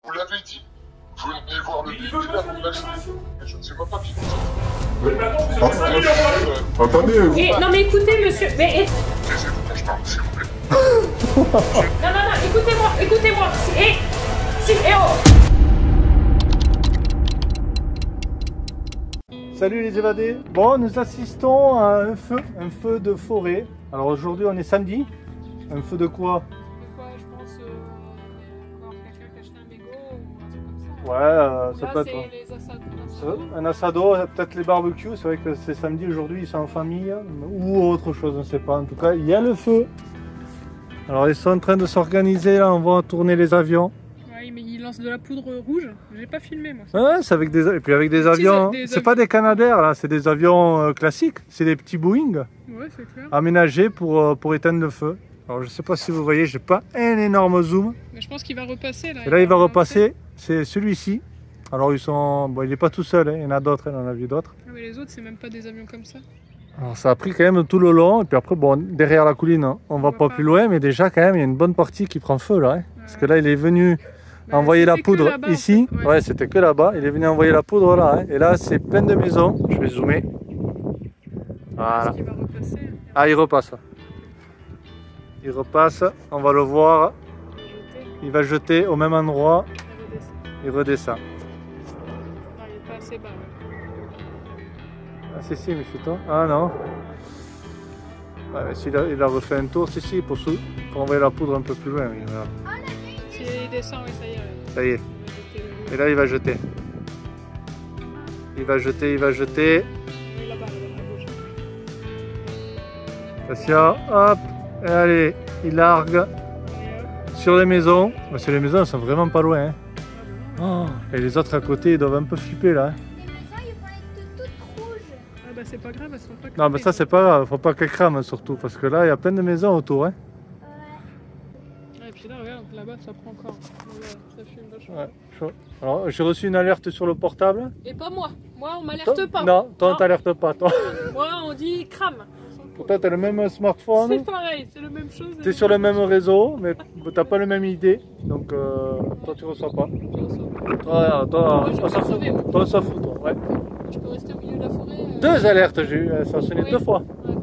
Vous l'avez dit. Venez voir le véhicule avant d'aller. Je ne sais pas qui vous Attendez. Non mais écoutez monsieur, mais... Taisez-vous quand je parle, s'il vous plaît. Non, écoutez-moi. Oh. Salut les évadés. Bon, nous assistons à un feu de forêt. Alors aujourd'hui on est samedi. Un feu de quoi? Je pense encore quelqu'un qui a acheté un mégot ou un truc comme ça. Ouais, ça Là, peut c'est être les assados. un assado, peut-être les barbecues. C'est vrai que c'est samedi aujourd'hui, ils sont en famille ou autre chose, on ne sait pas. En tout cas, il y a le feu. Alors ils sont en train de s'organiser là, on va tourner les avions. Ouais, mais ils lancent de la poudre rouge. J'ai pas filmé moi. Ouais, c'est avec et puis avec des avions. C'est pas des Canadair là, c'est des avions classiques. C'est des petits Boeing. Ouais, c'est clair. Aménagés pour éteindre le feu. Alors je sais pas si vous voyez, j'ai pas un énorme zoom. Mais je pense qu'il va repasser là. Et là il va repasser, c'est celui-ci. Alors ils sont, bon il est pas tout seul, hein. Il y en a d'autres, on en a vu d'autres. Ah, mais les autres c'est même pas des avions comme ça. Alors ça a pris quand même tout le long, et puis après bon, derrière la colline, hein, on va pas plus loin, mais déjà quand même il y a une bonne partie qui prend feu là. Hein. Parce que là il est venu envoyer la poudre ici, en fait. Ouais c'était que là-bas, il est venu envoyer la poudre là, hein. Et là c'est plein de maisons, je vais zoomer. Voilà. Il va repasser. Ah il repasse. Il repasse, on va le voir, il va jeter au même endroit, il redescend. Non, il est pas assez bas. Ah si, méfie-toi. Ah non. Ouais, mais s'il il a refait un tour, si, pour envoyer la poudre un peu plus loin. Oui, voilà. S'il descend, oui, ça y est. Ça y est. Et là, il va jeter. Il va jeter. Là-bas, à gauche. Attention, hop. Et allez, il largue sur les maisons. Parce que les maisons, elles sont vraiment pas loin. Hein. Oh. Et les autres à côté, ils doivent un peu flipper là. Hein. C'est pas grave, elles sont pas cramées. Non, mais ça, c'est pas grave. Faut pas qu'elles crament surtout. Parce que là, il y a plein de maisons autour. Hein. Et puis là, regarde, là-bas, ça prend encore. Ça fume vachement. Ouais, chaud. Alors, j'ai reçu une alerte sur le portable. Et pas moi. Moi, on m'alerte pas. Non, toi, on t'alerte pas. Toi. Moi, on dit crame. Pourtant, tu as le même smartphone. C'est pareil, c'est la même chose. Tu es sur le même réseau, mais tu n'as pas la même idée. Donc, toi, tu reçois pas. Toi, on s'en fout. Toi, on s'en fout, toi. Ouais. Je peux rester au milieu de la forêt. Deux alertes, j'ai eu. Ça a sonné deux fois. Ouais.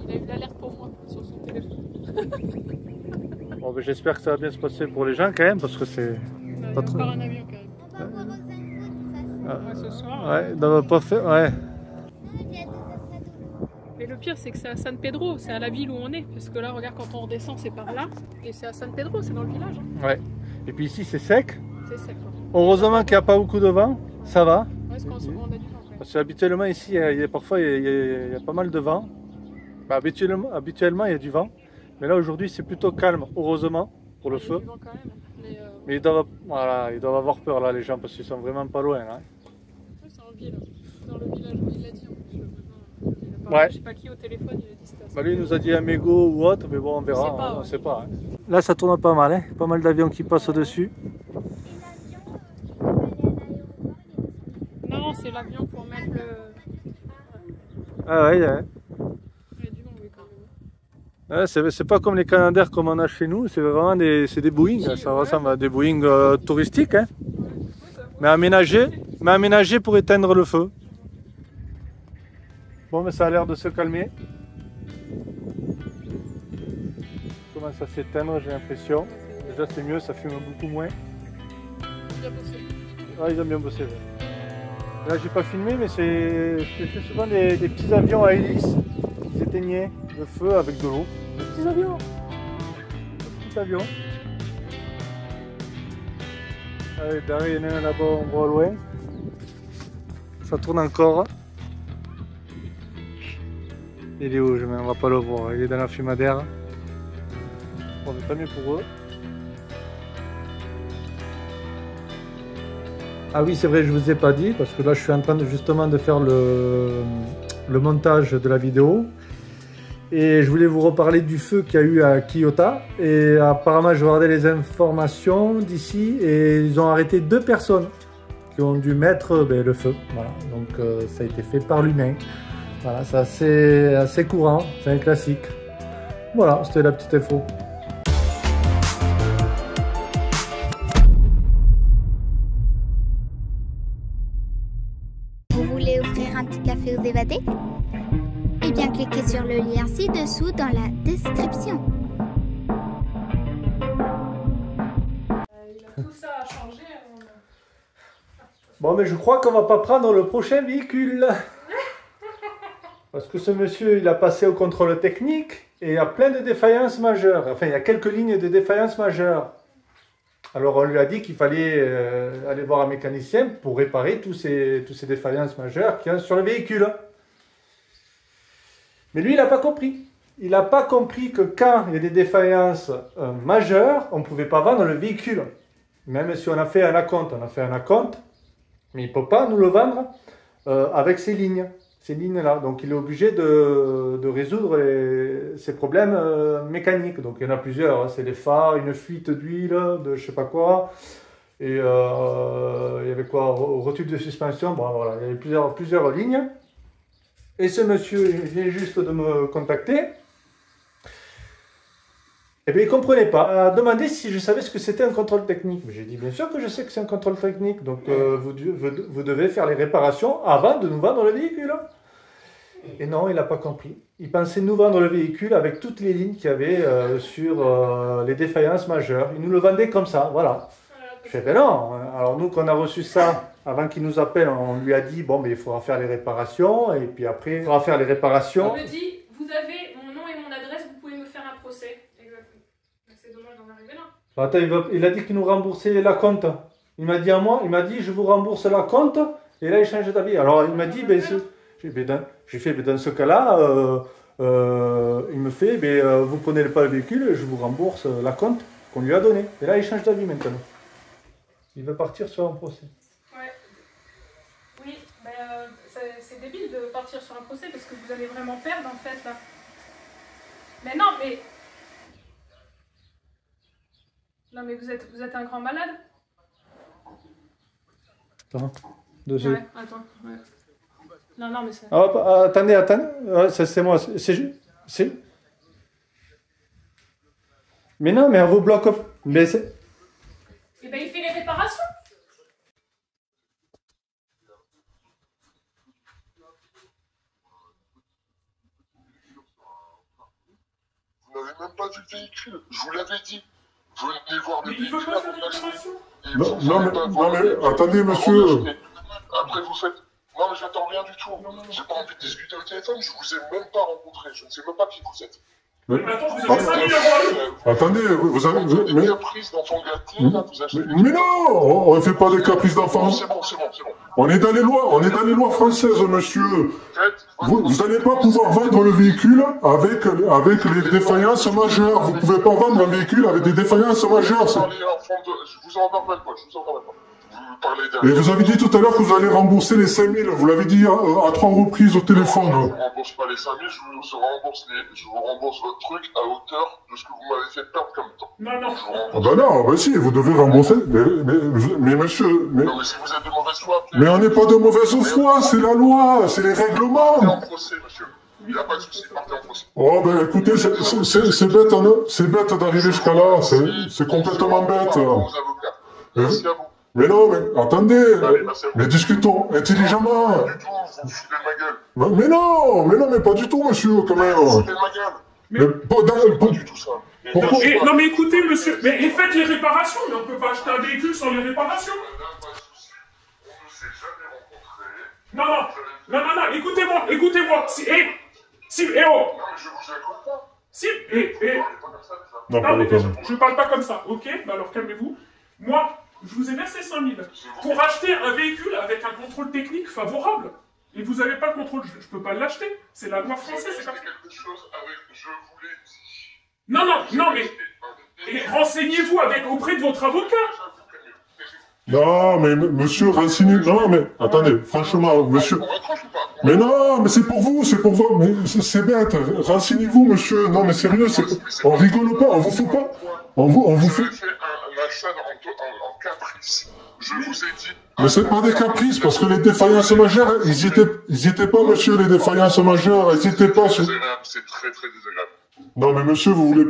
Il a eu l'alerte pour moi sur son téléphone. Bon, ben, j'espère que ça va bien se passer pour les gens quand même, parce que c'est. Pas trop. Un avion quand même. On va voir aux infos, Ouais, ce soir. Ouais, on va pas faire. Ouais. Mais le pire, c'est que c'est à San Pedro, c'est à la ville où on est. Parce que là, regarde, quand on redescend, c'est par là. Et c'est à San Pedro, c'est dans le village. Hein. Ouais. Et puis ici, c'est sec. C'est sec. Hein. Heureusement qu'il n'y a pas beaucoup de vent. Ça va. Ouais, parce qu'on a du vent. Parce qu'habituellement, ici, parfois, il y a pas mal de vent. Bah, habituellement, il y a du vent. Mais là, aujourd'hui, c'est plutôt calme, heureusement, pour le feu. Il y a du vent quand même. Mais ils doivent avoir peur, là, les gens, parce qu'ils sont vraiment pas loin. Hein. Ouais, c'est en ville. Dans le village, il l'a dit. Ouais. Je sais pas qui au téléphone, il a dit c'était. Bah lui il nous a dit un mégot ou autre, mais bon on verra, on sait pas. Hein. Là ça tourne pas mal, hein. Pas mal d'avions qui passent au-dessus. Non, c'est l'avion pour mettre le... Ah ouais, Il y a du vent, oui, quand même. ouais c'est pas comme les Canadair comme on a chez nous, c'est vraiment des Boeing, ça ressemble à des Boeing touristiques, hein. Mais aménagés pour éteindre le feu. Bon, mais ça a l'air de se calmer. Commence à s'éteindre, j'ai l'impression. Déjà, c'est mieux, ça fume beaucoup moins. Bien bossé. Ouais, ils ont bien bossé. Ouais. Là, j'ai pas filmé, mais c'est souvent des petits avions à hélice qui s'éteignaient le feu avec de l'eau. Des petits avions. Des petits avions. Allez, derrière, il y en a un là-bas, on voit loin. Ça tourne encore. Il est où? On va pas le voir, il est dans la fumadaire. Bon, mais tant mieux pour eux. Ah oui, c'est vrai, je vous ai pas dit, parce que là je suis en train justement de faire le montage de la vidéo. Et je voulais vous reparler du feu qu'il y a eu à Kyoto. Et apparemment, je regardais les informations d'ici et ils ont arrêté 2 personnes qui ont dû mettre le feu. Voilà, donc ça a été fait par l'humain. Voilà, c'est assez courant, c'est un classique. Voilà, c'était la petite info. un petit café aux évadés? Eh bien, cliquez sur le lien ci-dessous dans la description. Tout ça a changé. Bon, mais je crois qu'on va pas prendre le prochain véhicule. Parce que ce monsieur, il a passé au contrôle technique et il y a plein de défaillances majeures. Enfin, il y a quelques lignes de défaillances majeures. Alors, on lui a dit qu'il fallait aller voir un mécanicien pour réparer tous ces défaillances majeures qu'il y a sur le véhicule. Mais lui, il n'a pas compris. Il n'a pas compris que quand il y a des défaillances majeures, on ne pouvait pas vendre le véhicule. Même si on a fait un acompte, mais il ne peut pas nous le vendre avec ces lignes-là. Donc il est obligé de résoudre ces problèmes mécaniques. Donc il y en a plusieurs, hein. C'est les phares, une fuite d'huile, de je ne sais pas quoi. Et il y avait quoi, rotule de suspension. Bon voilà, il y avait plusieurs lignes. Et ce monsieur vient juste de me contacter. Eh bien, il ne comprenait pas. Il a demandé si je savais ce que c'était un contrôle technique. J'ai dit, bien sûr que je sais que c'est un contrôle technique. Donc, vous devez faire les réparations avant de nous vendre le véhicule. Et non, il n'a pas compris. Il pensait nous vendre le véhicule avec toutes les lignes qu'il y avait sur les défaillances majeures. Il nous le vendait comme ça, voilà. Je fais, ben non. Alors, nous, quand on a reçu ça, avant qu'il nous appelle, on lui a dit, bon, mais il faudra faire les réparations. Et puis après, il faudra faire les réparations. On me dit, vous avez mon nom et mon adresse, vous pouvez me faire un procès. C'est dommage d'en arriver là. Attends, il a dit qu'il nous remboursait la compte. Il m'a dit à moi, il m'a dit je vous rembourse la compte et là il change d'avis. Alors il m'a dit, j'ai fait dans ce cas-là, il me fait, vous prenez pas le véhicule, je vous rembourse la compte qu'on lui a donnée. Et là il change d'avis maintenant. Il veut partir sur un procès. Ouais. Oui, c'est débile de partir sur un procès parce que vous allez vraiment perdre en fait là. Mais non, mais... Non mais vous êtes un grand malade. Attends, ouais, attends. Ouais. Non mais c'est... Hop, attendez. Ouais, c'est moi. C'est... Mais non, mais on vous bloque. Mais c'est... Eh ben il fait les réparations. Vous n'avez même pas vu le véhicule, je vous l'avais dit. Venez voir le Mais il veut véhicule pas avant faire de l'acheter. Non, mais attendez, monsieur. Après, vous faites. Non, mais j'attends rien du tout. J'ai pas envie de discuter au téléphone, je vous ai même pas rencontré. Je ne sais même pas qui vous êtes. Mais attends, vous avez 5 000 euros. Attendez, vous avez... Des caprices d'enfants gâtés, là, vous achetez. Mais non, on ne fait pas des caprices d'enfants. C'est bon. On est dans les lois françaises, monsieur. Vous n'allez pas pouvoir vendre le véhicule avec les défaillances majeures. Vous ne pouvez pas vendre un véhicule avec des défaillances majeures. Je vous en parle même pas, Vous parlez Et vous avez dit tout à l'heure que vous allez rembourser les 5 000. Vous l'avez dit à 3 reprises au téléphone. Je ne vous rembourse pas les 5 000, je vous rembourse votre truc à hauteur de ce que vous m'avez fait perdre comme temps. Non. Ah bah non, bah si, vous devez rembourser. Mais monsieur... Non, mais si vous êtes de mauvaise foi, Mais on n'est pas de mauvaise foi, c'est la loi, c'est les règlements. partez en procès, monsieur. Il n'y a pas de souci, partez en procès. Oh ben écoutez, c'est bête d'arriver jusqu'à là, c'est complètement bête. Vos avocats. Merci à vous. Mais non, mais attendez, Allez, merci à vous. mais discutons intelligemment. Pas du tout, vous vous foutez de ma gueule. Mais non, mais pas du tout, monsieur, quand même. Vous vous foutez de ma gueule. Mais Pas du tout ça. Mais Pourquoi merci, Non mais écoutez, monsieur, mais faites les réparations. Mais on peut pas acheter un véhicule sans les réparations. madame, pas de souci. On ne s'est jamais rencontrés. Non, écoutez-moi. Si, oh. Non, mais je vous écoute pas. Si, Parlez pas comme ça, déjà. Non, Non, mais pas comme ça. je parle pas comme ça, ok? Bah alors calmez-vous. Moi, je vous ai versé 5 000 pour acheter un véhicule avec un contrôle technique favorable. Et vous avez pas le contrôle, je peux pas l'acheter. C'est la loi française, c'est comme ça. quelque chose avec je vous l'ai dit. Non, mais... Et renseignez-vous auprès de votre avocat. Non, mais monsieur, renseignez... Non, mais attendez, franchement, monsieur... Mais non, mais c'est pour vous, mais c'est bête. Renseignez-vous, monsieur. Non, mais sérieux, on rigole pas, on vous fout pas. On vous fait... Vous avez fait un achat en caprice. Je vous ai dit... Mais c'est pas des caprices, parce que les défaillances majeures, ils étaient pas, monsieur, les défaillances majeures, ils étaient pas... C'est très très désagréable. Non, mais monsieur, vous voulez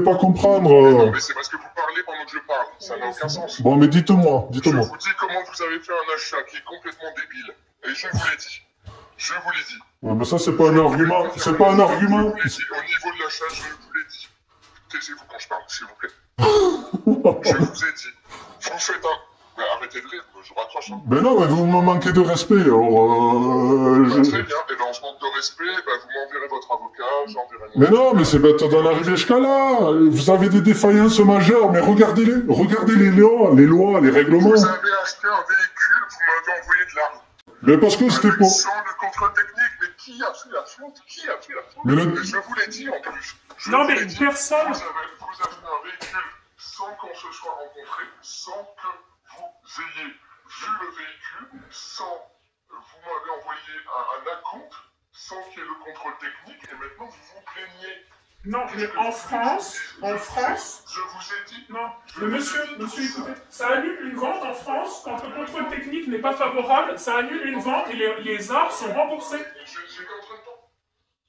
pas comprendre... Non, mais c'est parce que vous parlez pendant que je parle. Ça n'a aucun sens. Bon, mais dites-moi. Je vous dis comment vous avez fait un achat qui est complètement débile. Et je vous l'ai dit. Je vous l'ai dit. Ouais, mais ça, c'est pas un argument. C'est pas un argument. Je vous l'ai dit. Au niveau de l'achat, je vous l'ai dit. Taisez-vous quand je parle, s'il vous plaît. Je vous ai dit. Vous faites un... Mais arrêtez de rire, je raccroche. Hein. Mais non, mais vous me manquez de respect. Alors, Très bien, et dans ce manque de respect, vous m'enverrez votre avocat, j'enverrai mon... Mais non, mais c'est bête d'en arriver jusqu'à là. Vous avez des défaillances majeures, mais regardez-les. Regardez les lois, les règlements. Vous avez acheté un véhicule, vous m'avez envoyé de l'argent. Mais parce que c'était pas... Sans le contrôle technique, mais qui a fait la faute? Qui a fait la faute? Mais je vous l'ai dit en plus. Non, mais personne... Vous avez un véhicule sans qu'on se soit rencontré, sans que vous ayez vu le véhicule, sans... Vous m'avez envoyé un acompte, sans qu'il y ait le contrôle technique, et maintenant vous vous plaignez. Non, mais en France, je vous ai dit... Non, mais monsieur, écoutez, ça annule une vente en France quand le contrôle technique n'est pas favorable, ça annule une vente et les arts sont remboursés. J'ai qu'en train de temps.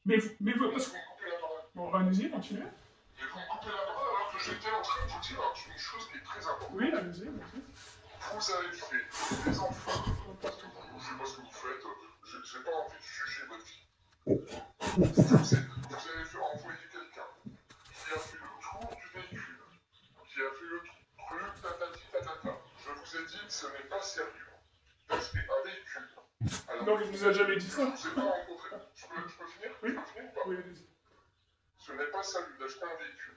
Mais vous... Vous me coupez la parole. Bon, allez-y, continuez. Mais vous me coupez la parole alors que j'étais en train de vous dire une chose qui est très importante. Oui, allez-y. Vous avez fait des enfants, parce que vous, je sais pas ce que vous faites, j'ai pas envie de juger votre vie. Vous avez fait envoyer quelqu'un qui a fait le tour du véhicule, qui a fait le truc, tatati tatata. Je vous ai dit que ce n'est pas sérieux. D'acheter un véhicule. Alors, Non, mais je vous ai jamais dit ça. Je vous ai pas rencontré. Je peux finir? Oui. Je peux finir ou pas? Oui, allez-y. Ce n'est pas sérieux d'acheter un véhicule.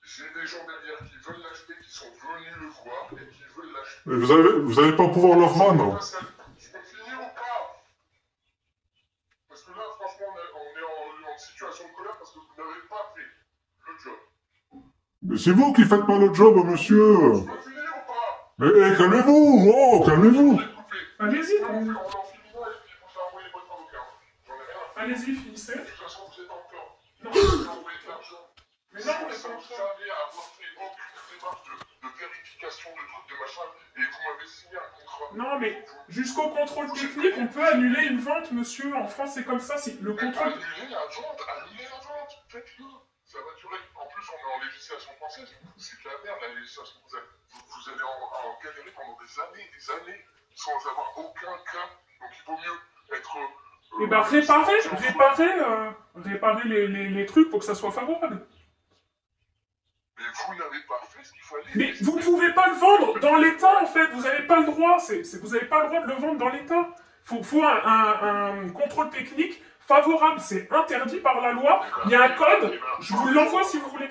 J'ai des gens derrière qui veulent l'acheter, qui sont venus le voir et qui veulent l'acheter. Mais vous allez pas pouvoir leur vendre. Je peux finir ou pas? Parce que là, franchement, on est en situation de colère parce que vous n'avez pas fait le job. Mais c'est vous qui faites pas le job, monsieur. Je peux finir ou pas? Mais calmez-vous. Oh, calmez-vous. Allez-y. On en finit là et puis vous envoyez votre avocat. J'en ai rien à faire. Allez-y, finissez. De toute façon, vous êtes en tort. Non. Vous envoyez de l'argent. Mais non, mais Vous savez avoir fait aucune démarche de vérification de trucs de machin et vous m'avez signé un contrat. Non, mais jusqu'au contrôle technique, on peut annuler une vente, monsieur. En France, c'est comme ça. C'est le contrôle. Annulez la vente, faites-le. Ça va durer. En plus, on est en législation française. C'est de la merde, la législation française. Vous allez en galérer pendant des années, sans avoir aucun cas. Donc il vaut mieux être... Eh ben, réparer les trucs pour que ça soit favorable. Mais vous n'avez pas fait ce qu'il fallait. Mais vous pouvez pas le vendre dans l'état, en fait. Vous n'avez pas le droit. Vous n'avez pas le droit de le vendre dans l'état. Faut un contrôle technique favorable. C'est interdit par la loi. Il y a un code. Je vous l'envoie si vous voulez.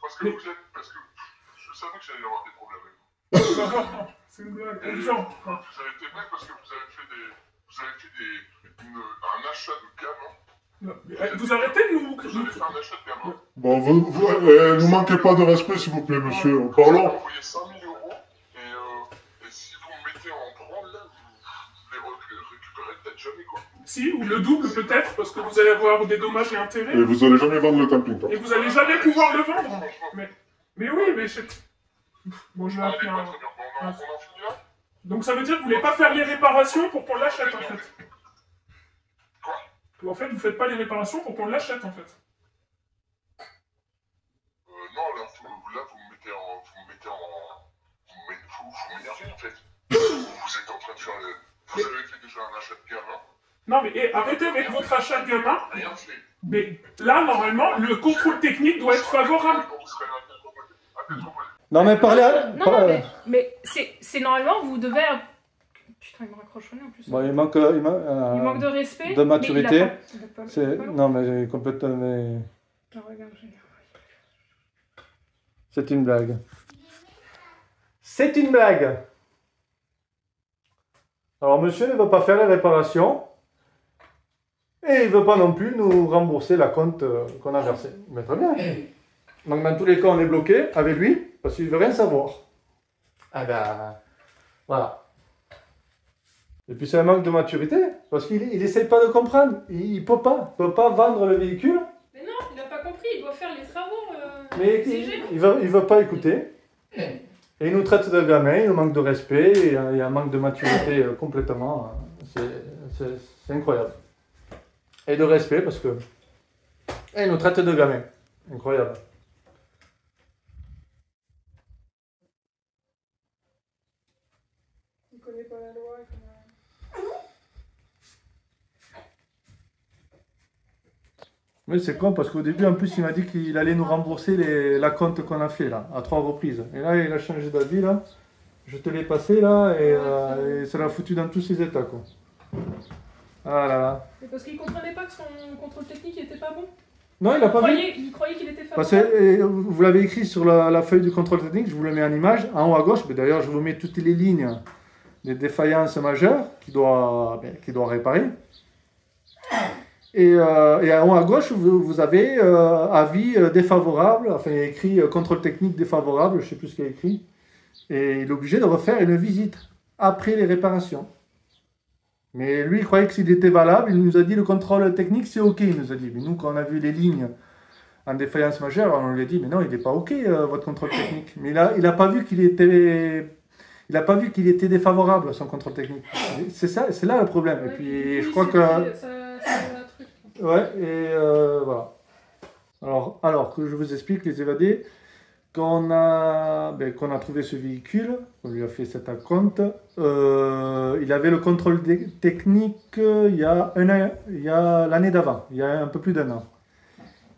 Parce que je savais que j'allais avoir des problèmes avec vous. C'est une blague. Vous avez été bête parce que vous avez fait un achat de gamin. Vous arrêtez de nous... Vous avez fait un achat de gamin. Bon, ne manquez pas de respect, s'il vous plaît, monsieur. Vous Parlons. avez envoyé 5 000 € et si vous me mettez en branle, là, vous les récupérez peut-être jamais, quoi. Si, ou le double peut-être, parce que vous allez avoir des dommages et intérêts. Et vous allez jamais vendre le camping, quoi. Et vous allez jamais pouvoir le vendre. Mais oui, mais je... Bon, je vais appeler un... On en finit là? Donc ça veut dire que vous voulez pas faire les réparations pour qu'on l'achète, en fait. Quoi? En fait, vous faites pas les réparations pour qu'on l'achète, en fait. Non, là, vous me mettez en... Vous m'énervez, en fait. Vous êtes en train de faire le... Vous avez fait déjà un achat de gamin. Non, mais arrêtez avec votre achat de gamin. Rien fait. Mais là, normalement, le contrôle technique doit être favorable. Vous serez à Métropole. Non, mais parlez à... Non, mais c'est normalement, vous devez... Putain, il me raccroche au nez en plus. Bon, il manque Il manque de respect. de maturité. Il a pas- C'est... Non, mais complètement... mais- Ah, regarde, j'ai- C'est une blague. C'est une blague. Alors, monsieur ne veut pas faire les réparations. Et il ne veut pas non plus nous rembourser la compte qu'on a versée. Mais très bien. Donc, dans tous les cas, on est bloqué avec lui parce qu'il ne veut rien savoir. Ah ben, voilà. Et puis, c'est un manque de maturité parce qu'il n'essaie pas de comprendre. Il ne peut pas vendre le véhicule. Mais non, il n'a pas compris, il doit faire les travaux. Mais exiger. il veut pas écouter. Et il nous traite de gamin, il nous manque de respect, et il y a un manque de maturité complètement. C'est incroyable. Et de respect parce que. Et il nous traite de gamin. Incroyable. Il connaît pas la loi, il connaît rien. Oui, c'est con parce qu'au début, en plus, il m'a dit qu'il allait nous rembourser la compte qu'on a fait là, à 3 reprises. Et là, il a changé d'avis là. Je te l'ai passé là et ça l'a foutu dans tous ses états quoi. Ah là là. C'est parce qu'il comprenait pas que son contrôle technique n'était pas bon. Non, il a pas vu. Il croyait qu'il était Parce favorable. que vous l'avez écrit sur la feuille du contrôle technique, je vous le mets en image, en haut à gauche. Mais d'ailleurs, je vous mets toutes les lignes des défaillances majeures qu'il doit réparer. Et en haut à gauche, vous avez avis défavorable, enfin il y a écrit contrôle technique défavorable, je ne sais plus ce qu'il y a écrit. Et il est obligé de refaire une visite après les réparations. Mais lui, il croyait que s'il était valable, il nous a dit le contrôle technique, c'est OK, il nous a dit. Mais nous, quand on a vu les lignes en défaillance majeure, on lui a dit, mais non, il n'est pas OK, votre contrôle technique. Mais là, il n'a pas vu qu'il était... Il n'a pas vu qu'il était défavorable, son contrôle technique. C'est là le problème. Ouais, et puis, oui, je crois que... Ouais, et voilà. Alors que je vous explique, les évadés, quand on a trouvé ce véhicule, on lui a fait cet acompte, il avait le contrôle technique il y a l'année d'avant, il y a un peu plus d'1 an.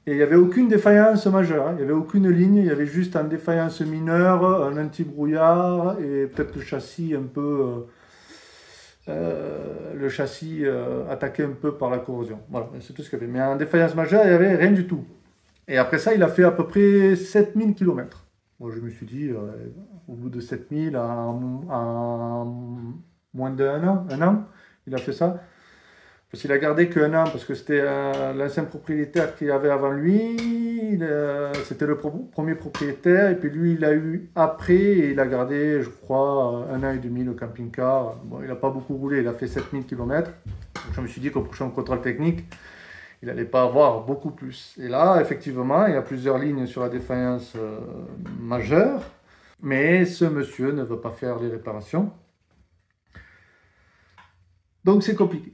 Et il n'y avait aucune défaillance majeure, hein. Il n'y avait aucune ligne, il y avait juste une défaillance mineure, un anti-brouillard et peut-être le châssis un peu... attaqué un peu par la corrosion. Voilà, c'est tout ce qu'il y avait. Mais en défaillance majeure, il n'y avait rien du tout. Et après ça, il a fait à peu près 7000 km. Moi, je me suis dit, au bout de 7000, en moins d'un an, il a fait ça. Parce qu'il a gardé qu'un an, parce que c'était l'ancien propriétaire qu'il avait avant lui. C'était le premier propriétaire. Et puis lui, il a eu après, et il a gardé, je crois, 1 an et demi le camping-car. Bon, il n'a pas beaucoup roulé, il a fait 7000 km. Donc, je me suis dit qu'au prochain contrôle technique, il n'allait pas avoir beaucoup plus. Et là, effectivement, il y a plusieurs lignes sur la défaillance majeure. Mais ce monsieur ne veut pas faire les réparations. Donc c'est compliqué.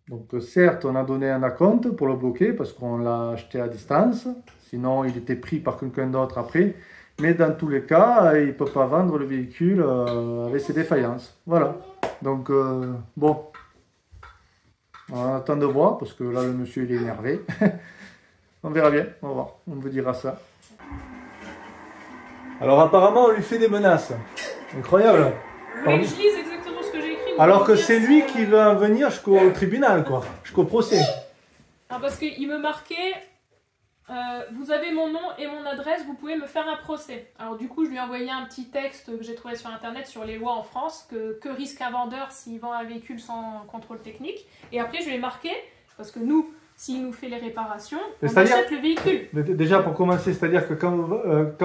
Donc certes, on a donné un acompte pour le bloquer parce qu'on l'a acheté à distance. Sinon, il était pris par quelqu'un d'autre après. Mais dans tous les cas, il ne peut pas vendre le véhicule avec ses défaillances. Voilà. Donc, bon. On attend de voir parce que là, le monsieur, il est énervé. On verra bien. On va voir. On vous dira ça. Alors apparemment, on lui fait des menaces. Incroyable. Oui, je lise exactement ce que j'ai écrit. Alors que c'est lui qui veut en venir jusqu'au tribunal, quoi. Jusqu'au procès. Ah, parce qu'il me marquait, vous avez mon nom et mon adresse, vous pouvez me faire un procès. Alors du coup, je lui ai envoyé un petit texte que j'ai trouvé sur internet sur les lois en France, que risque un vendeur s'il vend un véhicule sans contrôle technique. Et après, je lui ai marqué, parce que nous, s'il nous fait les réparations, on achète le véhicule. Déjà, pour commencer, c'est-à-dire que quand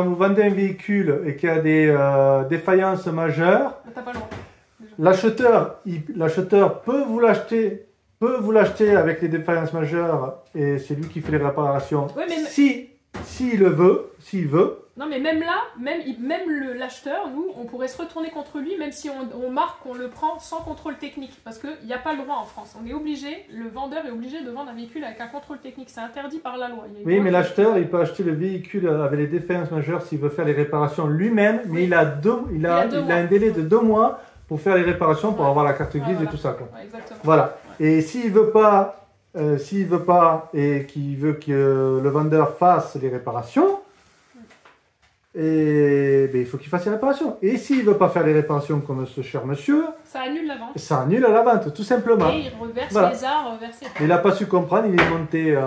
vous vendez un véhicule et qu'il y a des défaillances majeures, t'as pas le droit. L'acheteur peut vous l'acheter avec les défaillances majeures et c'est lui qui fait les réparations. Ouais, mais s'il veut. Non, mais même là, même l'acheteur, nous, on pourrait se retourner contre lui, même si on marque qu'on le prend sans contrôle technique. Parce qu'il n'y a pas le droit en France. On est obligé, le vendeur est obligé de vendre un véhicule avec un contrôle technique. C'est interdit par la loi. Oui, mais l'acheteur, il peut acheter le véhicule avec les défaillances majeures s'il veut faire les réparations lui-même, mais il a un délai de 2 mois pour faire les réparations, pour avoir la carte grise et tout ça, quoi. Ouais, exactement. Voilà. Et s'il veut pas et qu'il veut que le vendeur fasse les réparations, il faut qu'il fasse les réparations. Et s'il veut pas faire les réparations comme ce cher monsieur, ça annule la vente. Ça annule la vente, tout simplement. Et il reverse les arts versés. Il n'a pas su comprendre, il est monté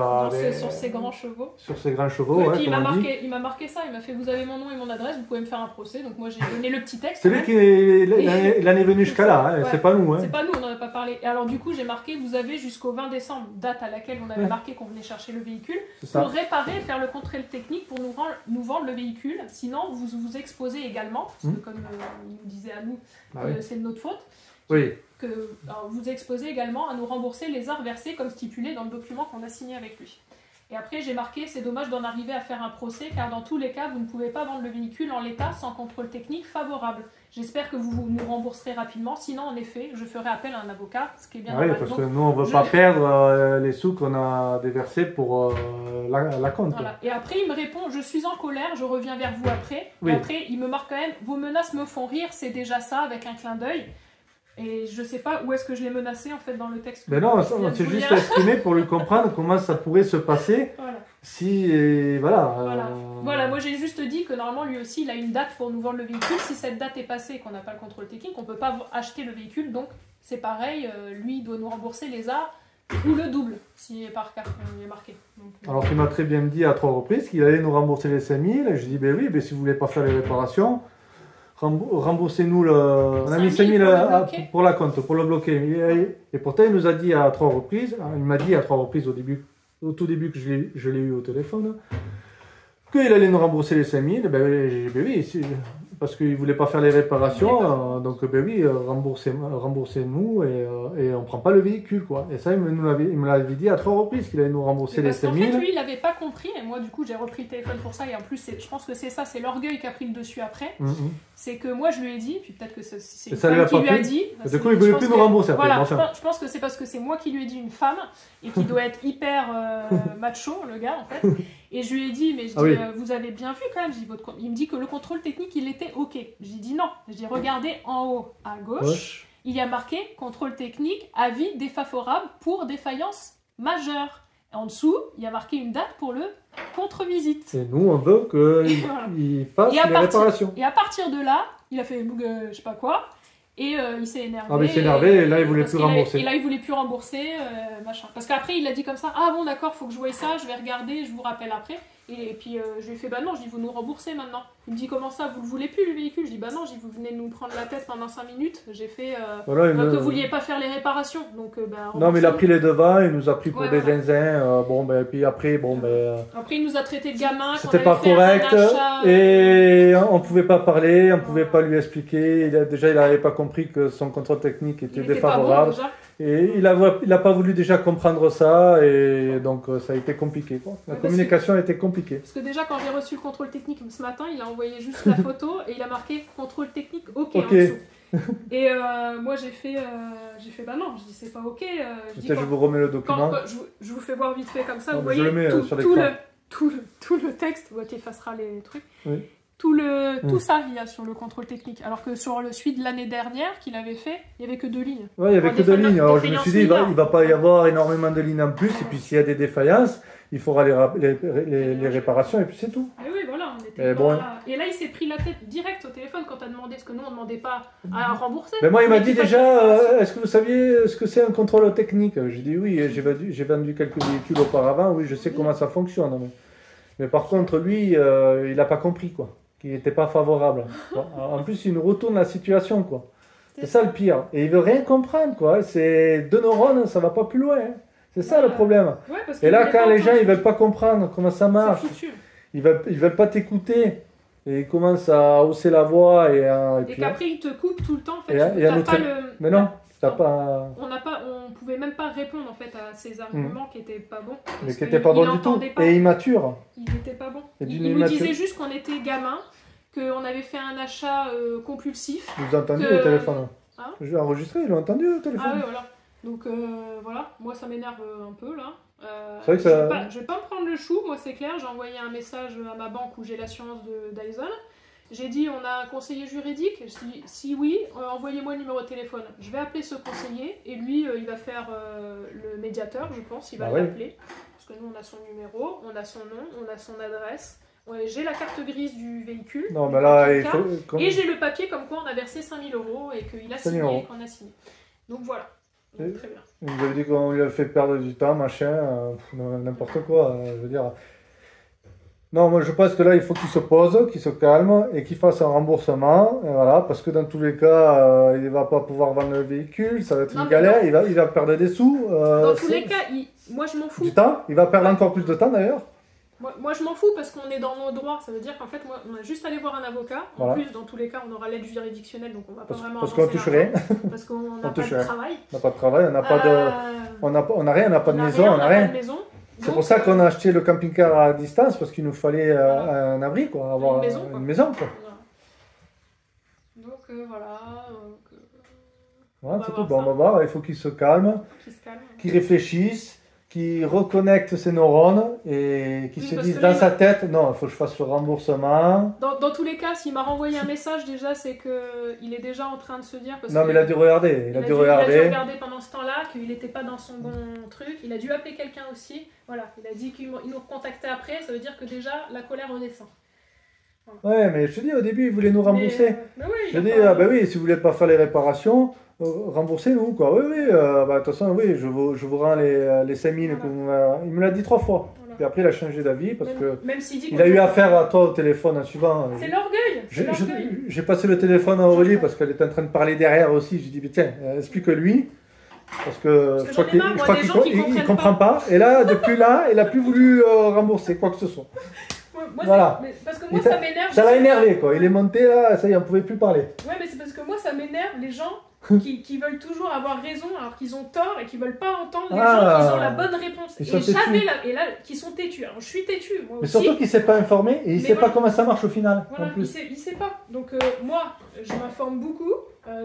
sur ses grands chevaux. Sur ses grands chevaux, et puis il m'a marqué ça, il m'a fait, vous avez mon nom et mon adresse, vous pouvez me faire un procès. Donc moi j'ai donné le petit texte. C'est lui qui est venu jusqu'à là, hein. C'est pas nous. Hein. C'est pas nous, on n'en a pas parlé. Et alors du coup j'ai marqué, vous avez jusqu'au 20 décembre, date à laquelle on avait marqué qu'on venait chercher le véhicule, pour réparer et faire le contrôle technique pour nous vendre le véhicule. Sinon vous vous exposez également, parce que comme il nous disait à nous, c'est de notre faute. Oui. Vous exposez également à nous rembourser les arts versés comme stipulé dans le document qu'on a signé avec lui. Et après j'ai marqué, c'est dommage d'en arriver à faire un procès car dans tous les cas vous ne pouvez pas vendre le véhicule en l'état sans contrôle technique favorable. J'espère que vous nous rembourserez rapidement, sinon en effet je ferai appel à un avocat, ce qui est bien normal. Oui, parce que nous on ne veut pas perdre les sous qu'on a déversés pour la compte. Voilà. Et après il me répond, je suis en colère, je reviens vers vous après. Oui. Et après il me marque quand même, vos menaces me font rire, c'est déjà ça avec un clin d'œil. Et je sais pas où est-ce que je l'ai menacé en fait dans le texte. Mais non, on s'est juste exprimé pour lui comprendre comment ça pourrait se passer. Voilà. Si, voilà. Voilà, moi j'ai juste dit que normalement lui aussi il a une date pour nous vendre le véhicule. Si cette date est passée et qu'on n'a pas le contrôle technique, on peut pas acheter le véhicule. Donc c'est pareil, lui il doit nous rembourser les arts ou le double si par carte il est marqué. Donc, alors il m'a très bien dit à 3 reprises qu'il allait nous rembourser les 5 000. Je dis ben oui, ben si vous voulez pas faire les réparations, remboursez-nous le... On a mis 5 000 pour la compte, pour le bloquer. Et pourtant il nous a dit à 3 reprises, il m'a dit à 3 reprises au tout début que je l'ai eu au téléphone, qu'il allait nous rembourser les 5 000. Ben, j'ai dit ben oui, parce qu'il ne voulait pas faire les réparations, donc ben oui, remboursez-nous et on ne prend pas le véhicule, quoi. Et ça, il me l'avait dit à 3 reprises qu'il allait nous rembourser les 5 000. En fait, lui, il n'avait pas compris, et moi, du coup, j'ai repris le téléphone pour ça, et en plus, je pense que c'est ça, c'est l'orgueil qui a pris le dessus après. C'est que moi, je lui ai dit, puis peut-être que c'est une femme qui lui a dit. Du coup, il ne voulait plus nous rembourser après. Voilà, je pense que c'est parce que c'est moi qui lui ai dit une femme, et qui doit être hyper macho, le gars, en fait. Et je lui ai dit, mais je dis, vous avez bien vu quand même, il me dit que le contrôle technique, il était OK. J'ai dit non. Je dis, regardez en haut à gauche, il y a marqué contrôle technique, avis défavorable pour défaillance majeure. Et en dessous, il y a marqué une date pour le contre-visite. Et nous, on veut qu'il fasse les réparations. Et à partir de là, il a fait je sais pas quoi. Et il s'est énervé. Ah, mais il s'est énervé et là, il voulait plus rembourser. Et là, il voulait plus rembourser, machin. Parce qu'après, il a dit comme ça, ah bon, d'accord, faut que je voie ça, je vais regarder, je vous rappelle après. Et puis, je lui ai fait, bah non, je dis, vous nous remboursez maintenant. Il me dit, comment ça, vous le voulez plus, le véhicule? Je dis, bah non, je dis, vous venez de nous prendre la tête pendant 5 minutes. J'ai fait, que vous vouliez pas faire les réparations. Donc, non, mais il a pris les devants, il nous a pris pour des zinzins. Bon, ben, puis après, après, il nous a traité de gamin. C'était pas correct. Et on pouvait pas parler, on pouvait pas lui expliquer. Déjà, il n'avait pas compris que son contrôle technique était défavorable. Pas bon, et il a pas voulu déjà comprendre ça. Et donc, ça a été compliqué, quoi. La communication a été compliquée. Parce que déjà, quand j'ai reçu le contrôle technique ce matin, il a envoyé juste la photo et il a marqué contrôle technique OK. En dessous. Et moi, j'ai fait bah non, je dis c'est pas OK. Je vous remets le document. Je vous fais voir vite fait comme ça, non, vous voyez tout le texte, tu effaceras les trucs. Oui. Tout ça, il y a sur le contrôle technique. Alors que sur celui de l'année dernière qu'il avait fait, il n'y avait que 2 lignes. Oui, il n'y avait que 2 lignes. Alors je me suis dit, il ne va pas y avoir énormément de lignes en plus. Et puis s'il y a des défaillances, il faudra les réparations et puis c'est tout. Et oui, voilà, on était là. Et là, il s'est pris la tête direct au téléphone quand tu as demandé, parce que nous, on ne demandait pas à rembourser. Mais moi, il m'a dit déjà, est-ce que vous saviez ce que c'est un contrôle technique? J'ai dit oui, j'ai vendu quelques véhicules auparavant, oui, je sais comment ça fonctionne. Mais par contre, lui, il n'a pas compris, quoi. Qu'il n'était pas favorable. En plus, il nous retourne la situation, quoi. C'est ça le pire. Et il veut rien comprendre, quoi. C'est 2 neurones, ça va pas plus loin. Hein. C'est ça le problème. Ouais, et là, quand les gens ils veulent pas comprendre comment ça marche, ils veulent pas t'écouter. Et ils commencent à hausser la voix. Et qu'après, ils te coupent tout le temps. En fait, Mais non, t'as pas... On pouvait même pas répondre en fait à ces arguments qui étaient pas bons. Mais qui étaient pas bons du tout. Et immatures. Il était pas bon. Il nous disait juste qu'on était gamin, qu'on avait fait un achat compulsif. Vous avez entendu au téléphone? Je vais enregistrer, ils l'ont entendu au téléphone. Ah oui, voilà. Donc voilà, moi ça m'énerve un peu là. C'est vrai que je vais pas me prendre le chou, moi c'est clair. J'ai envoyé un message à ma banque où j'ai l'assurance de Dyson. J'ai dit, on a un conseiller juridique. Je dis, si oui, envoyez-moi le numéro de téléphone. Je vais appeler ce conseiller et lui, il va faire le médiateur, je pense. Il va l'appeler. Parce que nous, on a son numéro, on a son nom, on a son adresse. J'ai la carte grise du véhicule. Non, mais là, et j'ai le papier comme quoi on a versé 5 000 € et qu'il a signé et qu'on a signé. Donc voilà. Donc, très bien. Vous avez dit qu'on lui a fait perdre du temps, machin, n'importe quoi. Je veux dire. Non, moi je pense que là il faut qu'il se pose, qu'il se calme et qu'il fasse un remboursement, et voilà, parce que dans tous les cas, il ne va pas pouvoir vendre le véhicule, ça va être une galère, il va perdre des sous. Dans tous les cas, moi je m'en fous. Du temps, il va perdre encore plus de temps d'ailleurs. Moi je m'en fous parce qu'on est dans nos droits, ça veut dire qu'en fait moi, on a juste allé voir un avocat, en plus dans tous les cas on aura l'aide juridictionnelle donc on va pas vraiment parce qu'on touche rien. Parce qu'on n'a pas de travail. On n'a pas de travail, on n'a pas de... On n'a rien, on n'a pas de maison, on n'a rien. C'est pour ça qu'on a acheté le camping-car à distance, parce qu'il nous fallait un abri, quoi, avoir une maison, quoi. Donc voilà. Voilà, c'est tout. Bon, on va voir, il faut qu'il se calme, qu'il réfléchisse, qui reconnecte ses neurones et qui Oui, se parce disent que dans là, sa tête, non, il faut que je fasse le remboursement. Dans tous les cas, s'il m'a renvoyé un message, déjà, c'est qu'il est déjà en train de se dire... Parce Non, que mais il a dû regarder. Il a dû il a dû regarder. regarder pendant ce temps-là, qu'il n'était pas dans son bon truc. Il a dû appeler quelqu'un aussi. Voilà, il a dit qu'il nous recontactait après. Ça veut dire que déjà, la colère redescend. Ouais, mais je te dis, au début, il voulait nous rembourser. Mais oui, Je dis, ah, bah oui, si vous voulez pas faire les réparations, remboursez-nous, quoi. Oui, oui, bah, de toute façon, oui, je vous rends les 5000 Voilà. que vous m'avez- Il me l'a dit 3 fois. Voilà. Et après, il a changé d'avis parce que Même s'il dit il a eu affaire à toi au téléphone en suivant. C'est l'orgueil. C'est l'orgueil. J'ai passé le téléphone à Aurélie parce qu'elle était en train de parler derrière aussi. J'ai dit, mais tiens, explique-lui. Parce que Parce que je crois j'en ai qu'il marre, je moi, crois des qu'il gens qui il comprennent comprend pas. Et là, depuis là, il a plus voulu rembourser quoi que ce soit. Moi, Voilà. parce que moi, Et ça m'énerve. Ça l'a énervé, quoi. Il est monté là, ça y est, on pouvait plus parler. Ouais, mais c'est parce que moi, ça m'énerve les gens qui veulent toujours avoir raison alors qu'ils ont tort et qui veulent pas entendre les gens qui ont la bonne réponse. Ils Et sont jamais têtus. et là, qui sont têtus. Alors, je suis têtu, moi Mais aussi. surtout qu'il s'est pas informé et il Mais sait voilà. pas comment ça marche au final. Voilà, En plus. il sait pas. Donc moi, je m'informe beaucoup.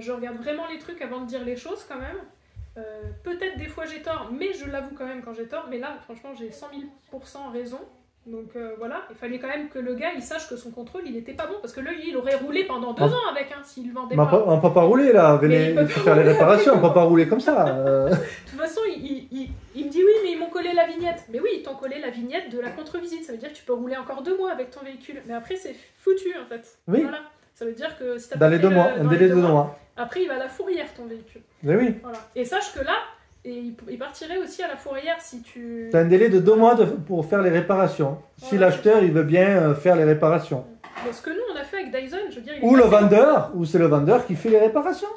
Je regarde vraiment les trucs avant de dire les choses quand même. Peut-être des fois j'ai tort, mais je l'avoue quand même quand j'ai tort. Mais là, franchement, j'ai 100 000% raison. Donc voilà, il fallait quand même que le gars il sache que son contrôle il était pas bon parce que lui il aurait roulé pendant 2 ans avec s'il vendait Mais pas. on peut pas rouler là, Mais il faut faire les réparations, on peut pas rouler comme ça. De toute façon, il me dit oui, mais ils m'ont collé la vignette. Mais oui, ils t'ont collé la vignette de la contre-visite. Ça veut dire que tu peux rouler encore 2 mois avec ton véhicule. Mais après, c'est foutu en fait. Oui. Voilà. Ça veut dire que si t'as Dans pas les fait 2 mois, un dans délai les de 2 2 mois. Après, il va à la fourrière ton véhicule. Mais oui. Voilà. Et sache que là, il partirait aussi à la fourrière si tu. T'as un délai de 2 mois pour faire les réparations. Si Voilà, l'acheteur il veut bien faire les réparations. Mais ce que nous on a fait avec Dyson, je veux dire. Ou le vendeur, ou c'est le vendeur qui fait les réparations.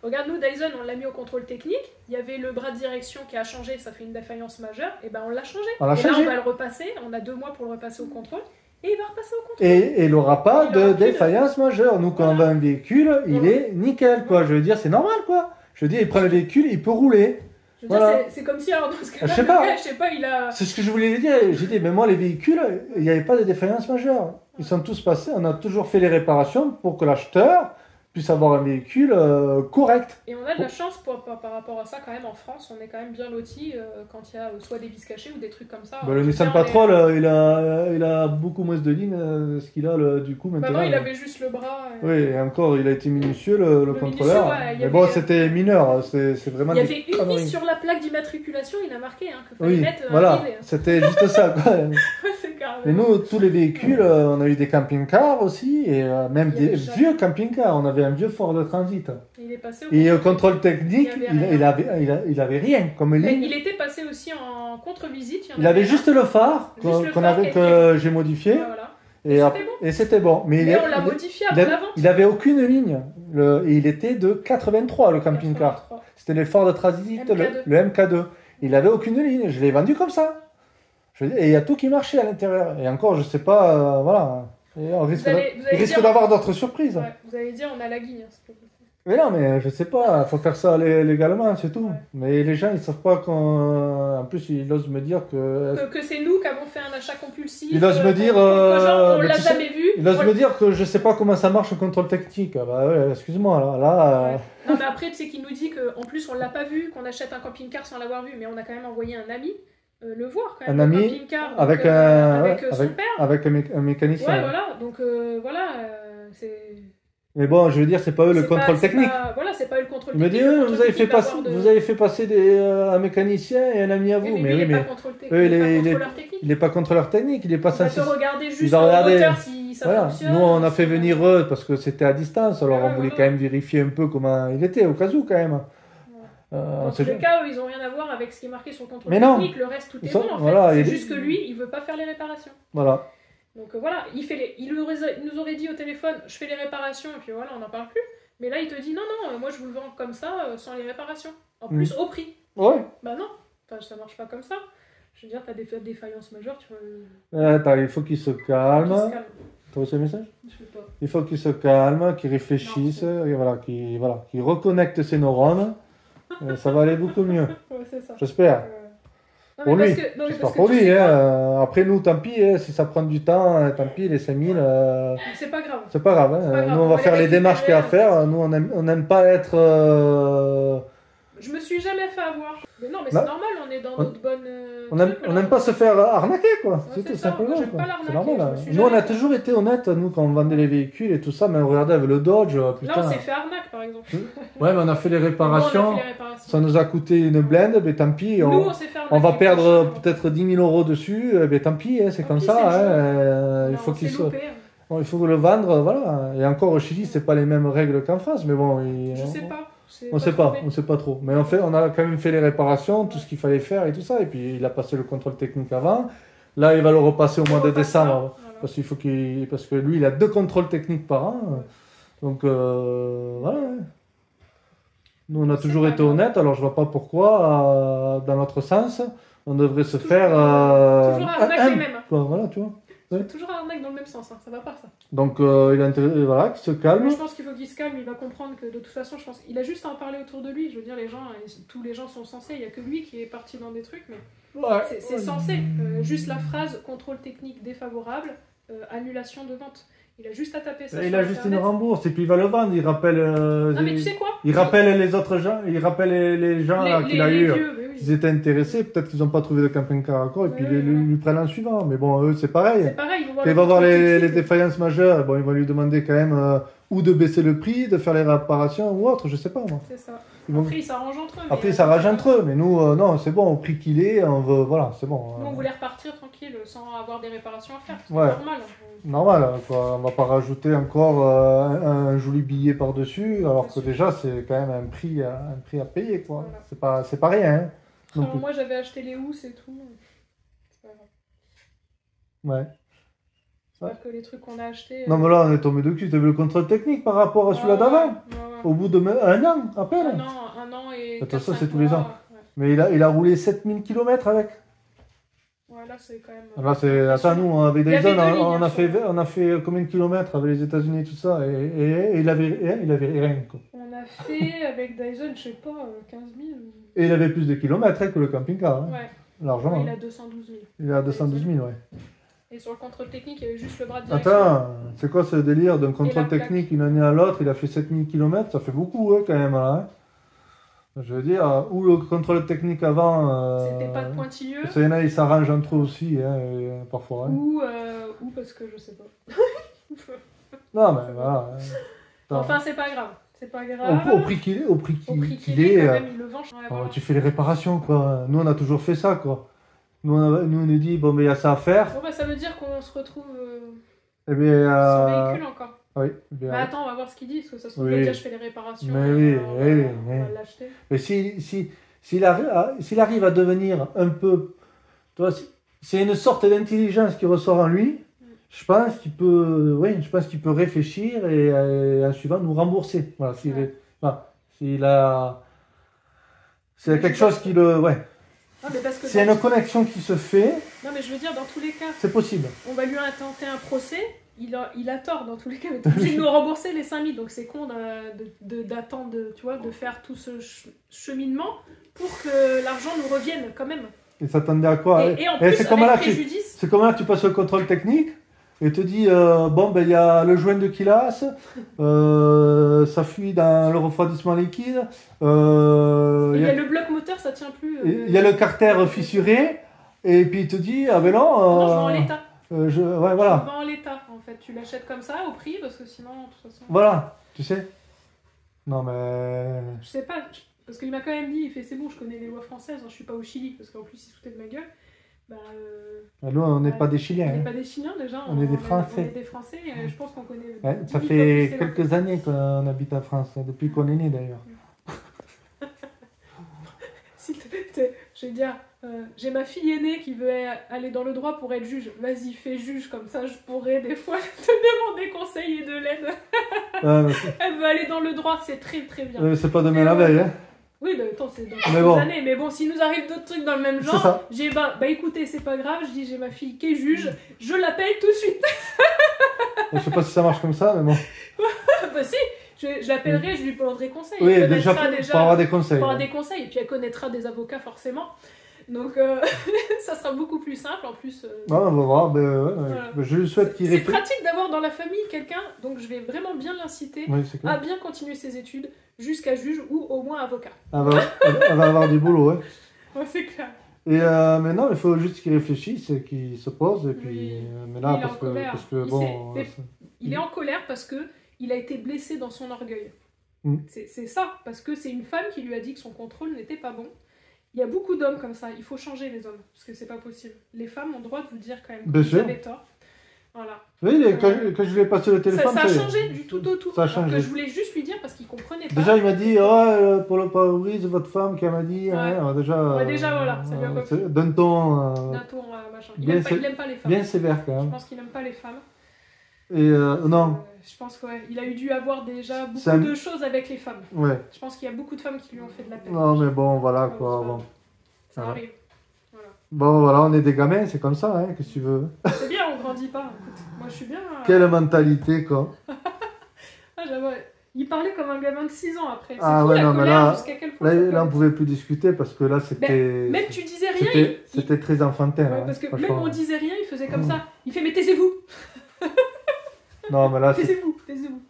Regarde, nous, Dyson, on l'a mis au contrôle technique. Il y avait le bras de direction qui a changé, ça fait une défaillance majeure. Et ben on l'a changé. On l'a et là, changé. on va le repasser. On a 2 mois pour le repasser au contrôle. Et il va repasser au contrôle. Et il n'aura pas Il aura de plus de- défaillance majeure. Nous, quand on Voilà. vend un véhicule, il Voilà. est nickel, quoi. Je veux dire, c'est normal, quoi. Je veux dire, il prend le véhicule, il peut rouler. Je veux Voilà. dire, c'est comme si, alors, dans ce cas-là, Je sais le pas. gars, je sais pas, il a. C'est ce que je voulais dire. J'ai dit, mais moi, les véhicules, il n'y avait pas de défaillance majeure. Ils sont tous passés. On a toujours fait les réparations pour que l'acheteur puisse avoir un véhicule correct. Et on a de la chance par rapport à ça, quand même, en France, on est quand même bien lotis quand il y a soit des vis cachés ou des trucs comme ça. Bah, le Nissan Bien, Patrol, il a beaucoup moins de lignes ce qu'il a du coup Bah maintenant. non, il avait juste le bras. Oui, et encore, il a été minutieux le Le contrôleur. minutieux, ouais, il y Mais bon, avait- c'était mineur, c'est vraiment Il y des avait une conneries. vis sur la plaque d'immatriculation, il a marqué hein, qu'il fallait Oui, mettre un voilà, filet, hein. c'était juste ça, quoi. C'est carrément. Et nous, tous les véhicules, on a eu des camping-cars aussi, et même Il y des avait ça. vieux camping-cars. On avait un vieux Ford de Transit. Il est passé au Et au contrôle. contrôle technique, Il y avait il avait rien comme Mais ligne. il était passé aussi en contre-visite. Il avait juste le phare Juste le qu'on phare avait, qui que j'ai modifié. Ouais, voilà. Et C'était après- et c'était bon. Mais Mais on l'a modifié il avant a- la vente. il avait aucune ligne. Et il était de 83, le camping-car. 83. C'était le Ford Transit, MK2. le MK2. Il avait aucune ligne. Je l'ai vendu comme ça. Et il y a tout qui marchait à l'intérieur. Et encore, je sais pas, voilà. Et on risque allez il risque dire- d'avoir d'autres surprises. Ouais, vous allez dire, on a la guigne. Hein, c'est pas possible. Mais non, mais je sais pas, faut faire ça légalement, c'est tout. Ouais. Mais les gens, ils savent pas qu'on... En plus, ils osent me dire que... Que c'est nous qui avons fait un achat compulsif. Il ose me dire, que genre, on mais l'a tu sais, jamais vu. Ils osent Ouais. me dire que je sais pas comment ça marche le contrôle technique. Ah bah ouais, excuse-moi, là... Ouais. Non, mais après, tu sais qu'il nous dit qu'en plus, on l'a pas vu, qu'on achète un camping-car sans l'avoir vu, mais on a quand même envoyé un ami le voir quand même. Un le ami camping-car, donc, avec, avec ouais, son père. avec un mécanicien. Ouais, voilà. Donc voilà, c'est. Mais bon, je veux dire, c'est pas eux le c'est contrôle pas- c'est technique. pas- Voilà, c'est pas eux le contrôle Il me dit, technique. Le contrôle vous avez fait technique va passer, avoir de- vous avez fait passer un mécanicien et un ami à vous. Oui, mais lui, oui, il est mais pas contrôle technique. eux, Il est pas il est- contrôleur technique. il est pas contrôleur technique, il est pas Il va te censé... regarder Il juste va en regarder- hauteur si ça Voilà. fonctionne. Nous, on a fait si- venir eux parce que c'était à distance, alors Ouais, on voulait voilà. quand même vérifier un peu comment il était, au cas où quand même. Dans on tous sait les jamais. cas, eux, ils ont rien à voir avec ce qui est marqué sur le contrôle Mais non. technique. Le reste, tout Ils est sont- bon en fait. voilà, C'est il- juste que lui, il veut pas faire les réparations. Voilà. Donc voilà, il nous aurait dit au téléphone, je fais les réparations, et puis voilà, on n'en parle plus. Mais là, il te dit, non, non, moi je vous le vends comme ça, sans les réparations. En plus, au prix. Ouais. Bah non, enfin, ça marche pas comme ça. Je veux dire, t'as des défaillances majeures, tu vois. Attends, il faut qu'il se calme. Qui se calme. T'as reçu le message? Je sais pas. Il faut qu'il se calme, qu'il réfléchisse, Non, et voilà, qu'il reconnecte ses neurones. Et ça va aller beaucoup mieux. Ouais, c'est ça. J'espère. Non, Pour mais lui. parce que- non, mais J'espère parce que pour tu lui. sais quoi, Après, nous, tant pis, si ça prend du temps, tant pis, les 5000, c'est pas grave. c'est pas grave. C'est pas grave, Nous, on on va va faire les les démarches qu'il y a à récupérer. faire. Nous, on n'aime pas être... Je me suis jamais fait avoir. Mais non, mais Là, c'est normal, on est dans notre bonne. On n'aime pas se faire arnaquer, quoi. Ouais, c'est tout ça. simplement. Moi, j'aime Quoi. pas l'arnaquer, C'est normal. je me Hein. suis Nous, on a jamais- toujours été honnêtes, nous, quand on vendait les véhicules et tout ça, mais regardez avec le Dodge, Là, putain. on s'est fait arnaque, par exemple. Ouais, mais on a fait les Nous, on réparations. a fait les réparations. Ça nous a coûté une blinde, mais tant pis. Nous, on s'est fait arnaquer. On va perdre franchement. peut-être 10 000 euros dessus, mais tant pis, hein, c'est Tant comme pis, ça. c'est le jeu. Il On faut qu'il s'est soit. loupé, hein. Bon, il faut le vendre, voilà. Et encore au Chili, c'est pas les mêmes règles qu'en France, mais bon. Je sais pas. On sait pas trop. Mais on a quand même fait les réparations, tout ce qu'il fallait faire et tout ça. Et puis il a passé le contrôle technique avant. Là, il va le repasser au mois de décembre. Parce parce que lui, il a 2 contrôles techniques par an. Donc voilà. Nous, on a toujours été honnêtes, alors je vois pas pourquoi, dans notre sens, on devrait se faire. Toujours arnaque les mêmes. Quoi, voilà, tu vois. C'est toujours arnaque dans le même sens, hein. Ça va pas ça. Donc il a intérêt, voilà, qu'il se calme. Mais je pense qu'il faut qu'il se calme, il va comprendre que de toute façon, je pense qu'il a juste à en parler autour de lui. Je veux dire, tous les gens sont censés, il n'y a que lui qui est parti dans des trucs, mais Ouais. c'est censé. Juste la phrase contrôle technique défavorable, annulation de vente. Il a juste à taper ça. Il sur a juste une Internet. rembourse et puis il va le vendre. Il rappelle. Non, mais tu sais quoi Il rappelle les autres gens. Il rappelle les gens là, qu'il a les eu. vieux, mais oui. Ils étaient intéressés. Peut-être qu'ils n'ont pas trouvé de camping-car à accord et puis Ouais, ils lui prennent un suivant. Mais bon, eux, c'est pareil. C'est pareil, Quand il va voir les défaillances majeures, bon, il va lui demander quand même ou de baisser le prix, de faire les réparations ou autre, je sais pas moi. C'est ça. Ils vont- Après, ils s'arrangent entre eux. Après, mais, ça rage entre eux, mais nous, non, c'est bon, au prix qu'il est, on veut, voilà, c'est bon. Nous, on voulait repartir tranquille, sans avoir des réparations à faire. C'est Ouais. normal. Normal, quoi. On va pas rajouter encore un joli billet par-dessus, alors que sûr. déjà, c'est quand même un prix à payer, quoi. Voilà. C'est pas rien, hein. non Alors, plus. moi, j'avais acheté les housses et tout. C'est pas grave. Ouais. J'espère que les trucs qu'on a achetés. Non, mais là, on est tombé de cul. T'as vu le contrôle technique par rapport à celui-là d'avant Au bout de un an, à peine. Un an et. De toute façon, 4-5 c'est tous les mois, ans. Ouais. Mais il a roulé 7000 km avec. Ouais, là, c'est quand même. Là, c'est. Attends, nous, avec Il y avait Dyson, deux lignes, on hein, a fait combien de kilomètres avec les États-Unis et tout ça, et il avait rien, quoi. On a fait avec Dyson, je sais pas, 15 000. Et il avait plus de kilomètres hein, que le camping-car, hein. Ouais. Largement. Il a 212 000. Il est à 212 000, ouais. Et sur le contrôle technique, il y avait juste le bras de direction. Attends, c'est quoi ce délire d'un Et contrôle la plaque. technique d'une année à l'autre? Il a fait 7000 km, ça fait beaucoup, hein, quand même, là, hein. Je veux dire, ou le contrôle technique avant. C'était pas de pointilleux. Ça y en a, ils s'arrangent entre eux aussi, hein, parfois. Hein. Ou parce que je sais pas. Non, mais voilà. hein. Attends. Enfin, c'est pas grave. C'est pas grave. Au prix qu'il est, Au prix qu'il qu'il est, quand est, même, il le vend. Ouais, voilà. tu fais les réparations, quoi. Nous, on a toujours fait ça, quoi. Nous, on nous dit, bon, mais il y a ça à faire. Bon, bah, ça veut dire qu'on se retrouve Eh bien, sans véhicule encore. oui, bien. Bah, attends, on va voir ce qu'ils disent, parce que ça se trouve, Oui. déjà, je fais les réparations. Mais oui, on va- oui, on oui. va l'acheter. Mais s'il arrive à devenir un peu. Tu vois, c'est une sorte d'intelligence qui ressort en lui. Je pense qu'il peut réfléchir et en suivant nous rembourser. Voilà, s'il a. C'est quelque chose qui le. Ouais. Non, mais parce que S'il y a une connexion qui se fait, non, mais je veux dire, dans tous les cas, c'est possible. on va lui intenter un procès. Il a tort dans tous les cas, mais t'es obligé de nous rembourser les 5 000. Donc c'est con d'attendre, tu vois, de faire tout ce cheminement pour que l'argent nous revienne quand même. Il s'attendait à quoi? Et en Eh, plus, c'est comme avec là, préjudice. C'est comme là, tu passes le contrôle technique et te dit bon, ben il y a le joint de Kilas, ça fuit dans le refroidissement liquide, Il y a le bloc moteur, ça tient plus. il y a le carter fissuré, et puis il te dit ah ben non. Non, je vends en l'état. Ouais, Je voilà. vends en l'état, en fait. Tu l'achètes comme ça au prix, parce que sinon, de toute façon. Voilà, tu sais. Non, mais. Je sais pas, parce qu'il m'a quand même dit, il fait c'est bon, je connais les lois françaises, hein, je suis pas au Chili, parce qu'en plus il se foutait de ma gueule. Bah, Nous, on n'est pas des on Chiliens. n'est hein. pas des Chiliens déjà, On est des Français. On est des Français, et je pense qu'on connaît. Ouais, 10 ça 000 fait fois plus les quelques années qu'on habite en France, hein, depuis qu'on est né d'ailleurs. Je vais dire, j'ai ma fille aînée qui veut aller dans le droit pour être juge. Vas-y, fais juge, comme ça je pourrais des fois te demander conseil et de l'aide. Elle veut aller dans le droit, c'est très très bien. C'est pas demain la veille, hein. Oui, bah attends, c'est dans Mais quelques bon. années. Mais bon, s'il nous arrive d'autres trucs dans le même C'est genre, ça. j'ai bah écoutez, c'est pas grave, je dis j'ai ma fille qui est juge, je l'appelle tout de suite. Je sais pas si ça marche comme ça, mais bon. Bah si, je l'appellerai, je lui demanderai conseil. Oui, Elle déjà, connaîtra pour avoir des conseils. pour avoir ouais. des conseils, et puis elle connaîtra des avocats forcément. Donc ça sera beaucoup plus simple en plus. Ouais, on va voir. Voilà. Je lui souhaite qu'il C'est réfléchisse. pratique d'avoir dans la famille quelqu'un, donc je vais vraiment bien l'inciter Oui, c'est à clair. bien continuer ses études jusqu'à juge ou au moins avocat. Elle va avoir du boulot, ouais. Ouais, c'est clair. Et mais non, il faut juste qu'il réfléchisse et qu'il se pose. Et puis, Oui. mais là, Il est en parce colère. que Il bon. sait- Il est en colère parce que il a été blessé dans son orgueil. Mm. C'est ça, parce que c'est une femme qui lui a dit que son contrôle n'était pas bon. Il y a beaucoup d'hommes comme ça, il faut changer les hommes, parce que c'est pas possible. Les femmes ont le droit de vous dire quand même que Bien vous sûr. avez tort. Voilà. Oui, quand je lui ai passé le téléphone, Ça a y est. changé du tout au tout. Ça a Alors que changé. je voulais juste lui dire parce qu'il comprenait pas. Déjà, il m'a dit, oh, pour le pare-brise, votre femme qui m'a dit, Ouais. hein, déjà, Ouais, déjà, voilà, ça lui a pas plu. d'un ton D'un ton, machin. Il bien aime pas les femmes. bien sévère quand Je même. pense qu'il aime pas les femmes. Et non, Je pense qu'il a eu dû avoir déjà beaucoup Ça- de choses avec les femmes. ouais. Je pense qu'il y a beaucoup de femmes qui lui ont fait de la peine. Non, mais bon, voilà Ouais, quoi. c'est Bon. pas- Ça Voilà. arrive. Voilà. Bon, voilà, on est des gamins, c'est comme ça, hein, qu'est-ce que tu veux. C'est bien, on grandit pas. Écoute, moi, je suis bien. Quelle mentalité, quoi. Ah, j'avoue, il parlait comme un gamin de 6 ans après. C'est Ah fou ouais, la non, mais colère, là- jusqu'à quel point. Là, ça là, on peut- pouvait plus discuter parce que là, c'était. Même tu disais rien. C'était très enfantin. Ouais, hein, parce que même franchement. on disait rien, il faisait comme ça. Il fait, mais taisez-vous, Non, mais là, c'est. taisez-vous, taisez-vous.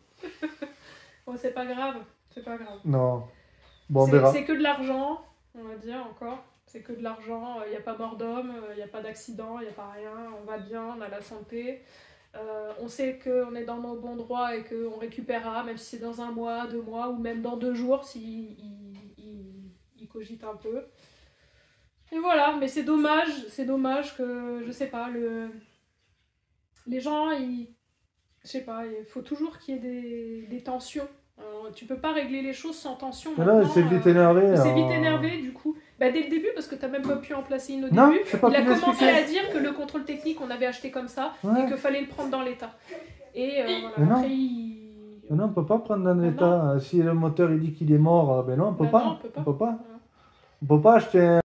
Bon, c'est pas grave, c'est pas grave. Non. Bon, on C'est- verra. C'est que de l'argent, on va dire encore. C'est que de l'argent, il n'y a pas mort d'homme, il n'y a pas d'accident, il n'y a pas rien, on va bien, on a la santé. On sait qu'on est dans nos bons droits et qu'on récupérera, même si c'est dans 1 mois, 2 mois, ou même dans 2 jours, s'il il cogite un peu. Et voilà, mais c'est dommage que, je sais pas, les gens, je sais pas, il faut toujours qu'il y ait des tensions. Tu peux pas régler les choses sans tension. Mais là, Maintenant, c'est vite énervé. il s'est vite énervé, du coup. Bah, dès le début, parce que t'as même pas pu en placer une au Non, début. j'ai pas Il a pu commencé l'expliquer. à dire que le contrôle technique, on avait acheté comme ça, et Ouais. qu'il fallait le prendre dans l'état. Et Mais voilà, non. après, il... Mais non, on peut pas prendre dans Ah l'état. Si le moteur il dit qu'il est mort, ben non, on peut Bah pas. non, on peut pas. On peut pas. Voilà. On peut pas acheter un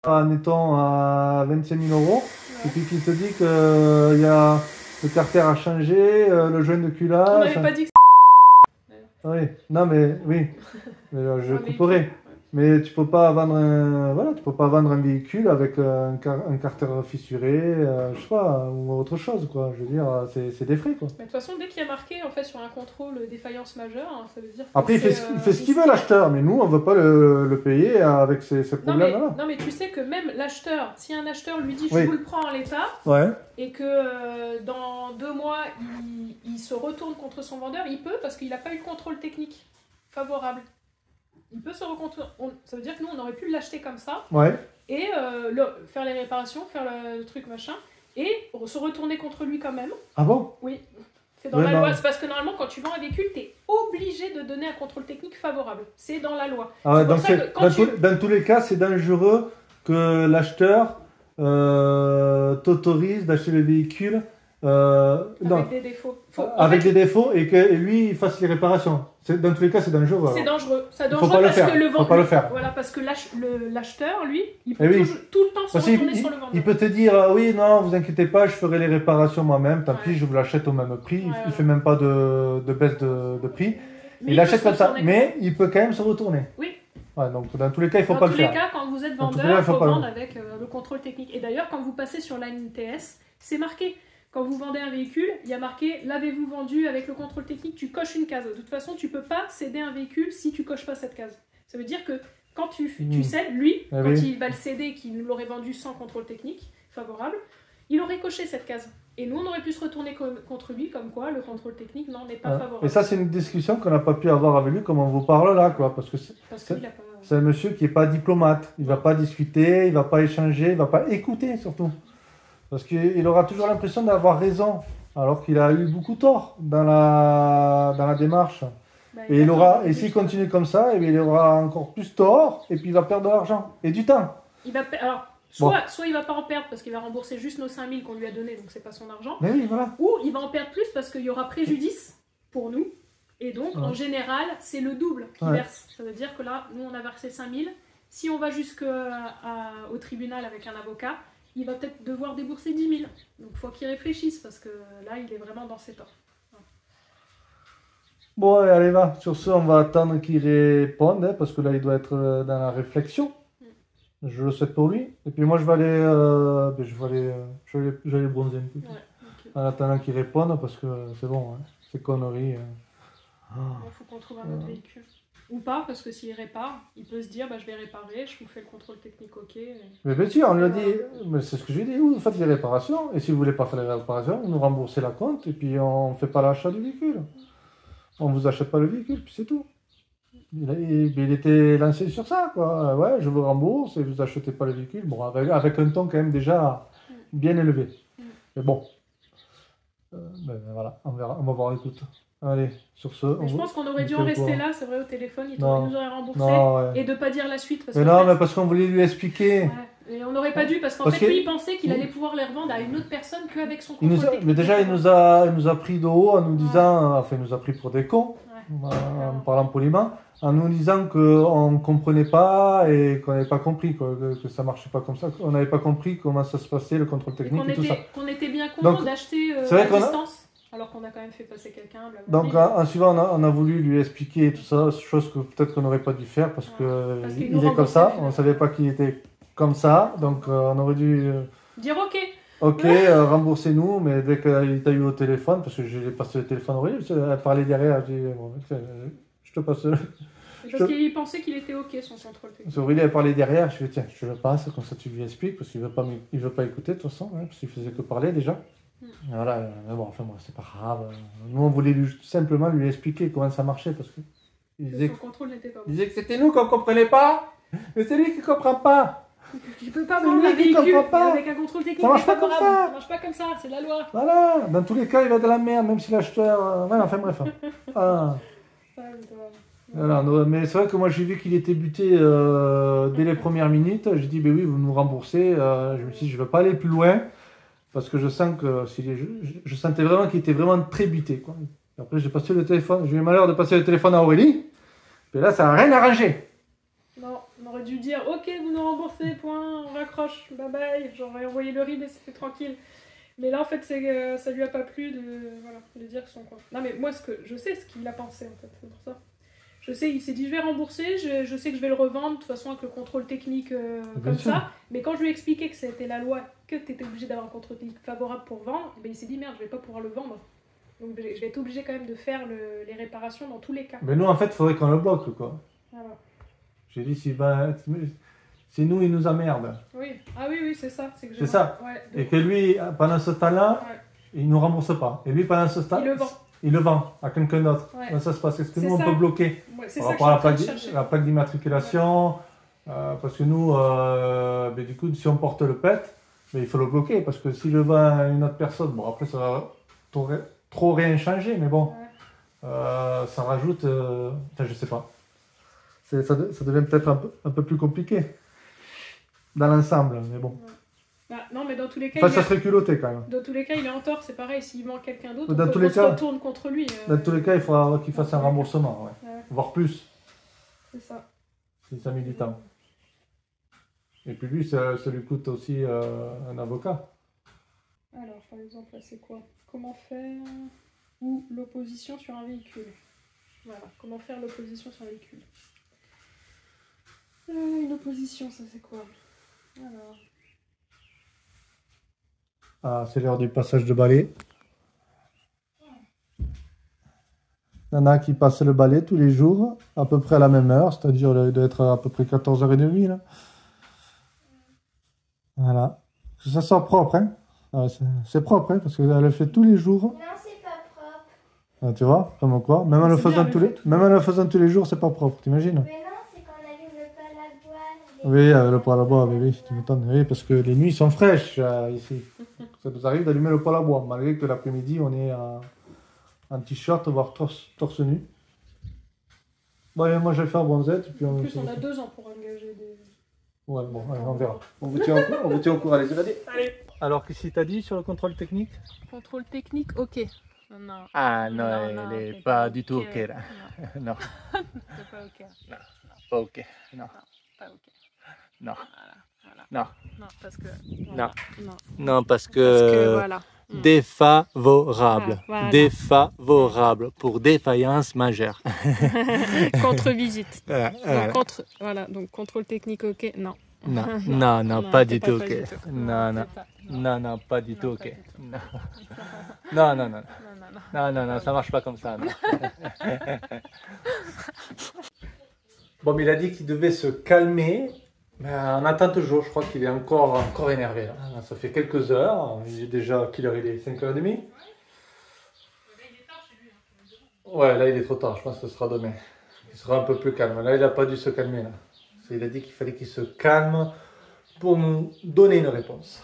admettons à 25 000 euros et puis qui te dit que y a le carter a changé, le joint de On culasse. n'avait pas dit que Oui, non mais oui, mais, je Ouais, mais- couperai. Mais tu peux pas vendre tu peux pas vendre un véhicule avec un carter fissuré, je sais pas, ou autre chose quoi. Je veux dire, c'est des frais quoi. Mais de toute façon, dès qu'il y a marqué en fait, sur un contrôle défaillance majeure, hein, ça veut dire que Après, il fait, c'est, il fait ce qu'il veut risqué. l'acheteur, mais nous on veut pas le payer avec ces Non mais, problèmes-là. non mais tu sais que même l'acheteur, si un acheteur lui dit Oui. je vous le prends en l'état, Ouais. et que dans 2 mois, il se retourne contre son vendeur, il peut parce qu'il n'a pas eu de contrôle technique favorable. Il peut se retourner. Ça veut dire que nous, on aurait pu l'acheter comme ça Ouais. et faire les réparations, faire le truc machin, et se retourner contre lui quand même. Ah bon? Oui. C'est dans Ouais, la non. loi. C'est parce que normalement, quand tu vends un véhicule, tu es obligé de donner un contrôle technique favorable. C'est dans la loi. Ah ouais, C'est pour donc ça que quand dans tous les cas, c'est dangereux que l'acheteur t'autorise d'acheter le véhicule non, Avec des défauts. avec des défauts et que lui il fasse les réparations. Dans tous les cas, c'est dangereux. C'est alors. dangereux. C'est Faut dangereux pas le parce faire. que le Faut pas le faire. Voilà, parce que l'acheteur, lui, il peut Eh oui. tout le temps se Parce qu'il retourner sur le vendeur. il peut te dire oui, non, vous inquiétez pas, je ferai les réparations moi-même, tant Ouais. pis, je vous l'achète au même prix. Ouais, Il ouais. fait même pas de baisse de prix. Mais Il peut achète se comme ça, retourner. mais il peut quand même se retourner. Oui. Ouais, donc dans tous les cas, il faut Dans pas le tous les faire. cas, quand vous êtes Dans tous les vendeur, cas, il faut faut pas le- vendre avec le contrôle technique. Et d'ailleurs, quand vous passez sur l'ANTS, c'est marqué. Quand vous vendez un véhicule, il y a marqué « L'avez-vous vendu avec le contrôle technique ?» Tu coches une case. De toute façon, tu peux pas céder un véhicule si tu coches pas cette case. Ça veut dire que quand tu cèdes, lui, Ah quand oui. il va le céder et qu'il nous l'aurait vendu sans contrôle technique favorable, il aurait coché cette case. Et nous, on aurait pu se retourner contre lui, comme quoi le contrôle technique n'en est pas Ouais. favorable. Et ça, c'est une discussion qu'on n'a pas pu avoir avec lui, comme on vous parle là, quoi, parce que Parce qu'il a pas... c'est un monsieur qui n'est pas diplomate. Il va pas discuter, il va pas échanger, il va pas écouter surtout. Parce qu'il aura toujours l'impression d'avoir raison, alors qu'il a eu beaucoup tort dans la démarche. Bah, Et il a aura, tort, et s'il continue comme ça, eh bien, il aura encore plus tort, et puis il va perdre de l'argent et du temps. Il va alors, soit il va pas en perdre parce qu'il va rembourser juste nos 5 000 qu'on lui a donné, donc c'est pas son argent, Mais oui, voilà. ou il va en perdre plus parce qu'il y aura préjudice pour nous, et donc en général c'est le double qui Ouais. verse. Ça veut dire que là, nous on a versé 5 000, si on va jusqu'au tribunal avec un avocat, il va peut-être devoir débourser 10 000. Donc il faut qu'il réfléchisse parce que là il est vraiment dans ses torts. Bon, allez, va. Sur ce, on va attendre qu'il réponde, hein, parce que là, il doit être dans la réflexion. Je le souhaite pour lui. Et puis moi, je vais aller bronzer un peu. Ouais, ok. En attendant qu'il réponde, parce que c'est bon, hein, ces conneries. Il faut qu'on trouve un autre véhicule. Ou pas, parce que s'il répare, il peut se dire bah, je vais réparer, je vous fais le contrôle technique OK. Mais bien sûr, on lui a dit, mais c'est ce que j'ai dit, vous faites les réparations, et si vous voulez pas faire les réparations, vous nous remboursez la compte, et puis on fait pas l'achat du véhicule. On vous achète pas le véhicule, puis c'est tout. Il était lancé sur ça, quoi. Ouais, je vous rembourse, et vous achetez pas le véhicule. Bon, avec un ton quand même déjà bien élevé. Mais bon. Ben, voilà, on verra, on va voir, écoute. Allez, sur ce. Mais je pense qu'on aurait dû en rester là, c'est vrai, au téléphone, il nous aurait remboursé. Non, ouais. Et de pas dire la suite. Parce mais non, mais parce qu'on voulait lui expliquer. Ouais. Et on n'aurait pas dû, parce qu'en fait, lui, il pensait qu'il allait pouvoir les revendre à une autre personne qu'avec son contrôle technique. Mais déjà, il nous a pris de haut en nous disant, enfin, il nous a pris pour des cons, en parlant poliment, en nous disant qu'on ne comprenait pas et qu'on n'avait pas compris, que ça ne marchait pas comme ça. On n'avait pas compris comment ça se passait, le contrôle technique et tout ça. Qu'on était bien content d'acheter à distance. Alors qu'on a quand même fait passer quelqu'un. Donc en suivant, on a voulu lui expliquer tout ça, chose que peut-être qu'on n'aurait pas dû faire parce qu'il est comme ça, on ne savait pas qu'il était comme ça, donc on aurait dû dire OK. OK, remboursez-nous, mais dès qu'il t'a eu au téléphone, parce que je lui ai passé le téléphone, oui, elle parlait derrière, je dis, bon, je te passe le... Parce qu'il pensait qu'il était OK son contrôle technique. Aurélie elle parlait derrière, je lui ai dit tiens, je te le passe, comme ça tu lui expliques, parce qu'il ne veut pas écouter de toute façon, hein, parce qu'il faisait que parler déjà. Voilà, mais bon, enfin, bon, c'est pas grave. Nous, on voulait simplement lui expliquer comment ça marchait, parce que il disait que c'était nous qu'on ne comprenait pas, mais c'est lui qui ne comprend pas. Tu peux pas vendre un véhicule avec un contrôle technique. Ça marche pas comme ça. Ça marche pas comme ça, c'est la loi. Voilà, dans tous les cas, il va de la merde, même si l'acheteur... Voilà, enfin bref. Voilà, mais c'est vrai que moi j'ai vu qu'il était buté dès les premières minutes. J'ai dit, ben oui, vous nous remboursez. Je me suis dit, je ne veux pas aller plus loin. Parce que je sens que je sentais vraiment qu'il était vraiment très buté, quoi. Et après, j'ai passé le téléphone. J'ai eu le malheur de passer le téléphone à Aurélie. Et là, ça n'a rien arrangé. Non, on aurait dû dire OK, vous nous remboursez, point, on raccroche, bye bye. J'aurais envoyé le RIB et c'était tranquille. Mais là, en fait, ça lui a pas plu de dire son compte. Non, mais moi, je sais ce qu'il a pensé, en fait, c'est pour ça. Je sais, il s'est dit, je vais rembourser, je sais que je vais le revendre, de toute façon, avec le contrôle technique comme ça. Mais quand je lui ai expliqué que c'était la loi, que tu étais obligé d'avoir un contrôle technique favorable pour vendre, ben, il s'est dit, merde, je vais pas pouvoir le vendre. Donc je vais être obligé quand même de faire les réparations dans tous les cas. Mais nous, en fait, il faudrait qu'on le bloque, quoi. Voilà. J'ai dit, si nous, il nous emmerde. Oui, ah oui, c'est ça. C'est ça. Ouais, et que lui, pendant ce temps-là, il ne nous rembourse pas. Et lui, pendant ce temps, il le vend à quelqu'un d'autre. Ouais. Comment ça se passe? Est-ce que nous, on peut bloquer par rapport à la plaque d'immatriculation parce que nous, ben, du coup, si on porte le PET, ben, il faut le bloquer. Parce que si je vends à une autre personne, bon, après, ça va trop rien changer. Mais bon, ça rajoute... Enfin, je sais pas. Ça devient peut-être un peu plus compliqué dans l'ensemble, mais bon. Bah, non, mais dans tous les cas, ça serait culotté quand même. Dans tous les cas, il est en tort, c'est pareil, s'il vend quelqu'un d'autre, on se retourne contre lui. Dans tous les cas, il faudra qu'il fasse un remboursement, voire plus. C'est ça. Si ça met du temps. Et puis lui, ça lui coûte aussi un avocat. Alors, par exemple, là, c'est quoi? Comment faire ou l'opposition sur un véhicule? Voilà, comment faire l'opposition sur un véhicule? Une opposition, ça c'est quoi? Alors... Ah, c'est l'heure du passage de balai. Il y en a qui passent le balai tous les jours, à peu près à la même heure, c'est-à-dire il doit être à peu près 14h30 là. Voilà. Ça sort propre, hein. Ah, c'est propre, hein, parce qu'elle le fait tous les jours. Non, c'est pas propre. Ah, tu vois, comme quoi. Même en le faisant tous les jours, c'est pas propre, t'imagines? Mais non, c'est qu'on allume le poêle à bois. Oui, le poêle à bois, oui, tu m'étonnes. Oui, parce que les nuits sont fraîches ici. Ça nous arrive d'allumer le poêle à bois, malgré que l'après-midi, on est en t-shirt, voire torse nu. Bon, moi, je vais faire bronzette. Puis en plus, on a 2 ans pour engager des... Ouais, bon, allez, on verra. On vous tient au courant, allez, allez. Alors, qu'est-ce qu'il t'a dit sur le contrôle technique? Contrôle technique, ok. Non. Ah non, elle n'est pas du tout ok là. Non. C'est pas ok. Non, pas ok. Non. Pas ok. Non. Voilà. Non. Non, parce que... Voilà. Non, parce que voilà. Défavorable. Ah, voilà. Défavorable pour défaillance majeure. Contre-visite. Voilà. Donc contrôle technique ok, non. Non, pas du tout ok. Non, pas du tout ok. Non, ça marche pas comme ça. Non. Bon, mais il a dit qu'il devait se calmer. Mais en attente, je crois qu'il est encore énervé. Là. Ça fait quelques heures. Il est déjà, quelle heure il est 5h30 ? Ouais, là il est trop tard. Je pense que ce sera demain. Il sera un peu plus calme. Là, il n'a pas dû se calmer. Là. Il a dit qu'il fallait qu'il se calme pour nous donner une réponse.